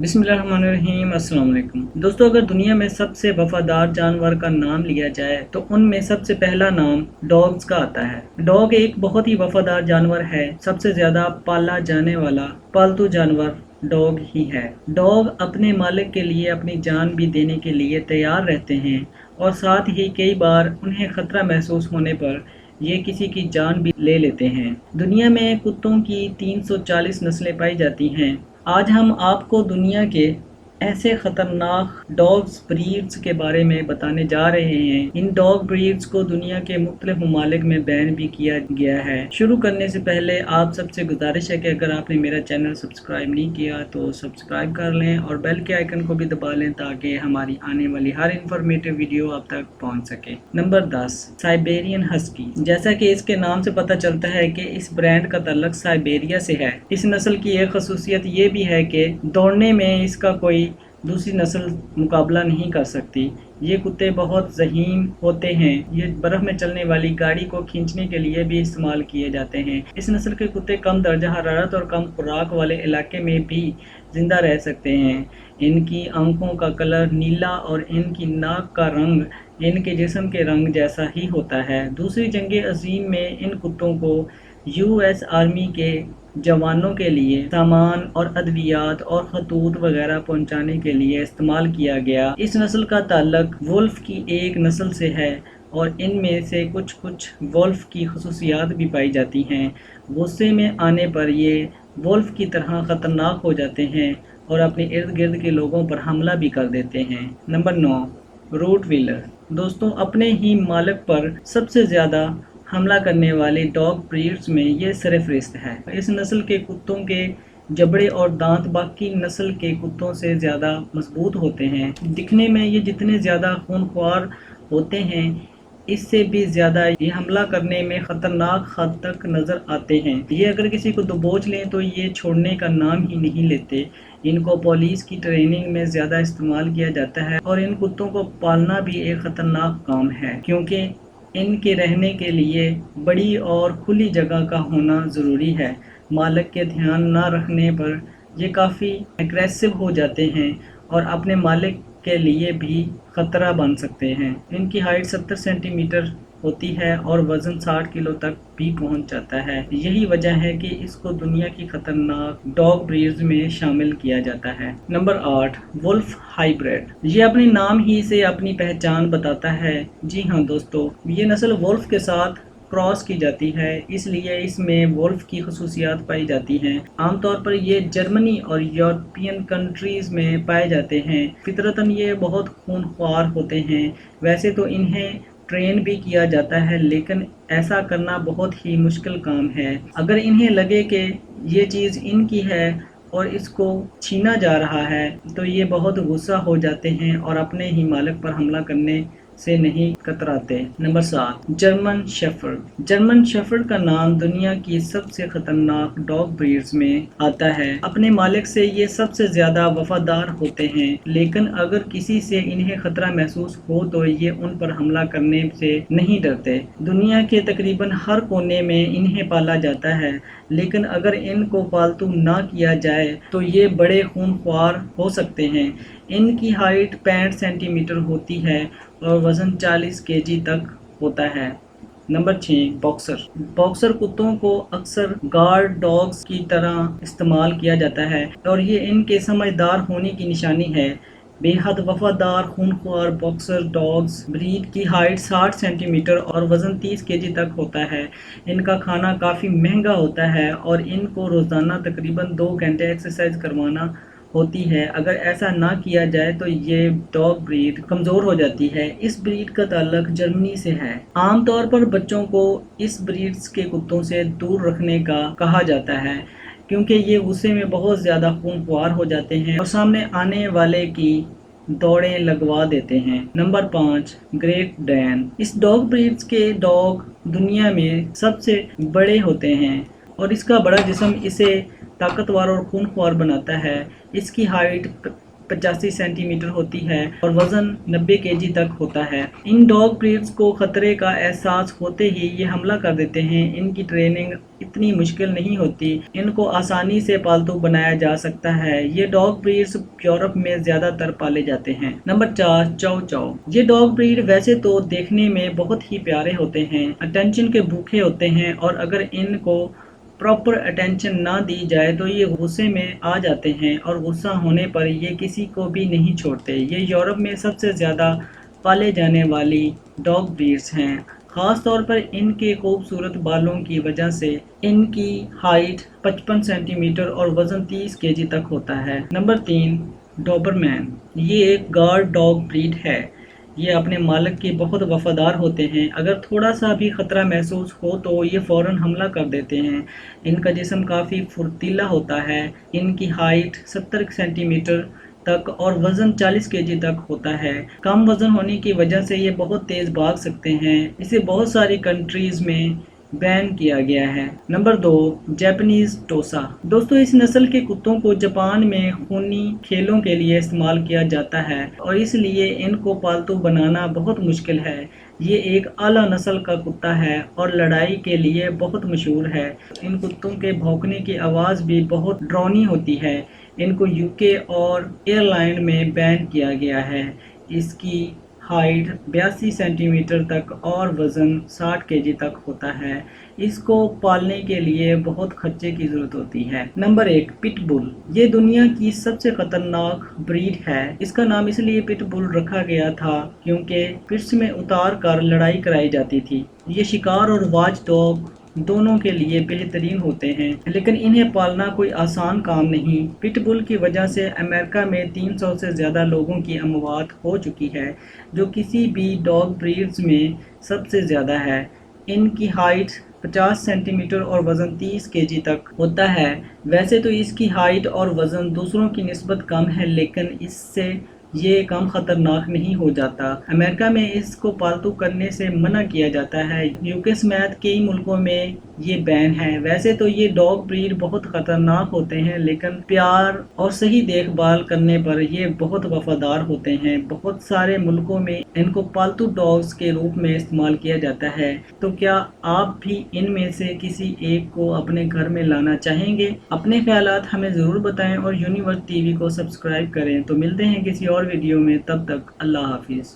बिस्मिल्लाहिर्रहमानिर्रहीम। अस्सलाम वालेकुम दोस्तों, अगर दुनिया में सबसे वफादार जानवर का नाम लिया जाए तो उनमें सबसे पहला नाम डॉग्स का आता है। डॉग एक बहुत ही वफादार जानवर है। सबसे ज्यादा पाला जाने वाला पालतू जानवर डॉग ही है। डॉग अपने मालिक के लिए अपनी जान भी देने के लिए तैयार रहते हैं और साथ ही कई बार उन्हें खतरा महसूस होने पर ये किसी की जान भी ले लेते हैं। दुनिया में कुत्तों की 340 नस्लें पाई जाती हैं। आज हम आपको दुनिया के ऐसे खतरनाक डॉग्स ब्रीड्स के बारे में बताने जा रहे हैं। इन डॉग ब्रीड्स को दुनिया के मुख्तलिफ ममालिक में बैन भी किया गया है। शुरू करने से पहले आप सबसे गुजारिश है कि अगर आपने मेरा चैनल सब्सक्राइब नहीं किया तो सब्सक्राइब कर लें और बेल के आइकन को भी दबा लें ताकि हमारी आने वाली हर इंफॉर्मेटिव वीडियो आप तक पहुंच सके। Number 10, Siberian husky. जैसा कि इसके नाम से पता चलता है कि इस ब्रांड का ताल्लुक साइबेरिया से है। इस नस्ल की एक खसूसियत ये भी है कि दौड़ने में इसका कोई दूसरी नस्ल मुकाबला नहीं कर सकती। ये कुत्ते बहुत ज़हीन होते हैं। ये बर्फ़ में चलने वाली गाड़ी को खींचने के लिए भी इस्तेमाल किए जाते हैं। इस नस्ल के कुत्ते कम दर्जा हरारत और कम खुराक वाले इलाके में भी जिंदा रह सकते हैं। इनकी आंखों का कलर नीला और इनकी नाक का रंग इनके जिस्म के रंग जैसा ही होता है। दूसरी जंग अज़ीम में इन कुत्तों को यूएस आर्मी के जवानों के लिए सामान और अद्वियात और खतूत वगैरह पहुंचाने के लिए इस्तेमाल किया गया। इस नस्ल का ताल्लुक वुल्फ की एक नस्ल से है और इनमें से कुछ वुल्फ की खसूसियात भी पाई जाती हैं। गुस्से में आने पर ये वुल्फ की तरह ख़तरनाक हो जाते हैं और अपने इर्द गिर्द के लोगों पर हमला भी कर देते हैं। Number 9, Rottweiler. दोस्तों, अपने ही मालिक पर सबसे ज़्यादा हमला करने वाले डॉग ब्रीड्स में ये सरफहरिस्त है। इस नस्ल के कुत्तों के जबड़े और दांत बाकी नस्ल के कुत्तों से ज़्यादा मजबूत होते हैं। दिखने में ये जितने ज़्यादा खूनख्वार होते हैं इससे भी ज़्यादा ये हमला करने में ख़तरनाक हद तक नज़र आते हैं। ये अगर किसी को दबोच लें तो ये छोड़ने का नाम ही नहीं लेते। इनको पुलिस की ट्रेनिंग में ज़्यादा इस्तेमाल किया जाता है और इन कुत्तों को पालना भी एक ख़तरनाक काम है क्योंकि इनके रहने के लिए बड़ी और खुली जगह का होना ज़रूरी है। मालिक के ध्यान न रखने पर ये काफ़ी एग्रेसिव हो जाते हैं और अपने मालिक के लिए भी ख़तरा बन सकते हैं। इनकी हाइट 70 सेंटीमीटर होती है और वज़न 60 किलो तक भी पहुंच जाता है। यही वजह है कि इसको दुनिया की खतरनाक डॉग ब्रीड्स में शामिल किया जाता है। Number 8, wolf hybrid. ये अपने नाम ही से अपनी पहचान बताता है। जी हाँ दोस्तों, ये नस्ल वुल्फ के साथ क्रॉस की जाती है, इसलिए इसमें वुल्फ की खसूसियात पाई जाती हैं। आमतौर पर ये जर्मनी और यूरोपियन कंट्रीज़ में पाए जाते हैं। फितरतन ये बहुत खूनख्वार होते हैं। वैसे तो इन्हें ट्रेन भी किया जाता है लेकिन ऐसा करना बहुत ही मुश्किल काम है। अगर इन्हें लगे कि ये चीज़ इनकी है और इसको छीना जा रहा है तो ये बहुत गुस्सा हो जाते हैं और अपने ही मालिक पर हमला करने से नहीं कतराते। Number 7, German shepherd. German shepherd का नाम दुनिया की सबसे खतरनाक डॉग ब्रीड्स में आता है। अपने मालिक से ये सबसे ज्यादा वफादार होते हैं लेकिन अगर किसी से इन्हें खतरा महसूस हो तो ये उन पर हमला करने से नहीं डरते। दुनिया के तकरीबन हर कोने में इन्हें पाला जाता है लेकिन अगर इनको पालतू ना किया जाए तो ये बड़े खूनख्वार हो सकते हैं। इनकी हाइट 65 सेंटीमीटर होती है और वज़न 40 केजी तक होता है। Number 6, boxer. बॉक्सर कुत्तों को अक्सर गार्ड डॉग्स की तरह इस्तेमाल किया जाता है और ये इनके समझदार होने की निशानी है। बेहद वफादार खूनख्वार बॉक्सर डॉग्स ब्रीड की हाइट 60 सेंटीमीटर और वज़न 30 केजी तक होता है। इनका खाना काफ़ी महंगा होता है और इनको रोज़ाना तकरीबन 2 घंटे एक्सरसाइज करवाना होती है। अगर ऐसा ना किया जाए तो ये डॉग ब्रीड कमज़ोर हो जाती है। इस ब्रीड का ताल्लुक जर्मनी से है। आमतौर पर बच्चों को इस ब्रीड्स के कुत्तों से दूर रखने का कहा जाता है क्योंकि ये गुस्से में बहुत ज़्यादा खूनख्वार हो जाते हैं और सामने आने वाले की दौड़ें लगवा देते हैं। Number 5, great Dan. इस डॉग ब्रीड्स के डॉग दुनिया में सबसे बड़े होते हैं और इसका बड़ा जिस्म इसे ताकतवर और खूनख्वार बनाता है। इसकी हाइट 85 सेंटीमीटर होती है और वजन 90 केजी तक होता है। इन डॉग ब्रीड्स को खतरे का एहसास होते ही ये हमला कर देते हैं। इनकी ट्रेनिंग इतनी मुश्किल नहीं होती, इनको आसानी से पालतू बनाया जा सकता है। ये डॉग ब्रीड्स यूरोप में ज्यादातर पाले जाते हैं। नंबर 4, चाउ चाउ। ये डॉग ब्रीड वैसे तो देखने में बहुत ही प्यारे होते हैं, अटेंशन के भूखे होते हैं और अगर इनको प्रॉपर अटेंशन ना दी जाए तो ये गुस्से में आ जाते हैं और गुस्सा होने पर ये किसी को भी नहीं छोड़ते। ये यूरोप में सबसे ज़्यादा पाले जाने वाली डॉग ब्रीड्स हैं, ख़ास तौर पर इनके खूबसूरत बालों की वजह से। इनकी हाइट 55 सेंटीमीटर और वज़न 30 केजी तक होता है। Number 3, Dobermann. ये एक गार्ड डॉग ब्रीड है। ये अपने मालिक के बहुत वफादार होते हैं। अगर थोड़ा सा भी खतरा महसूस हो तो ये फौरन हमला कर देते हैं। इनका जिस्म काफ़ी फुर्तीला होता है। इनकी हाइट 70 सेंटीमीटर तक और वज़न 40 केजी तक होता है। कम वज़न होने की वजह से ये बहुत तेज़ भाग सकते हैं। इसे बहुत सारी कंट्रीज़ में बैन किया गया है। नंबर 2, जापानीज टोसा। दोस्तों, इस नस्ल के कुत्तों को जापान में खूनी खेलों के लिए इस्तेमाल किया जाता है और इसलिए इनको पालतू बनाना बहुत मुश्किल है। ये एक आला नस्ल का कुत्ता है और लड़ाई के लिए बहुत मशहूर है। इन कुत्तों के भौंकने की आवाज़ भी बहुत डरावनी होती है। इनको यूके और आयरलैंड में बैन किया गया है। इसकी हाइट 82 सेंटीमीटर तक और वज़न 60 केजी तक होता है। इसको पालने के लिए बहुत खर्चे की ज़रूरत होती है। Number 1, pitbull. ये दुनिया की सबसे खतरनाक ब्रीड है। इसका नाम इसलिए पिटबुल रखा गया था क्योंकि पिट्स में उतार कर लड़ाई कराई जाती थी। ये शिकार और वॉच डॉग दोनों के लिए बेहतरीन होते हैं, लेकिन इन्हें पालना कोई आसान काम नहीं। पिटबुल की वजह से अमेरिका में 300 से ज़्यादा लोगों की अमवात हो चुकी है, जो किसी भी डॉग ब्रीड्स में सबसे ज़्यादा है। इनकी हाइट 50 सेंटीमीटर और वज़न 30 केजी तक होता है। वैसे तो इसकी हाइट और वज़न दूसरों की निस्बत कम है, लेकिन इससे ये कम खतरनाक नहीं हो जाता। अमेरिका में इसको पालतू करने से मना किया जाता है। यूके समेत कई मुल्कों में ये बैन है। वैसे तो ये डॉग ब्रीड बहुत खतरनाक होते हैं, लेकिन प्यार और सही देखभाल करने पर ये बहुत वफादार होते हैं। बहुत सारे मुल्कों में इनको पालतू डॉग्स के रूप में इस्तेमाल किया जाता है। तो क्या आप भी इनमें से किसी एक को अपने घर में लाना चाहेंगे? अपने ख्यालात हमें ज़रूर बताएं और यूनिवर्स टीवी को सब्सक्राइब करें। तो मिलते हैं किसी और वीडियो में, तब तक अल्लाह हाफिज़।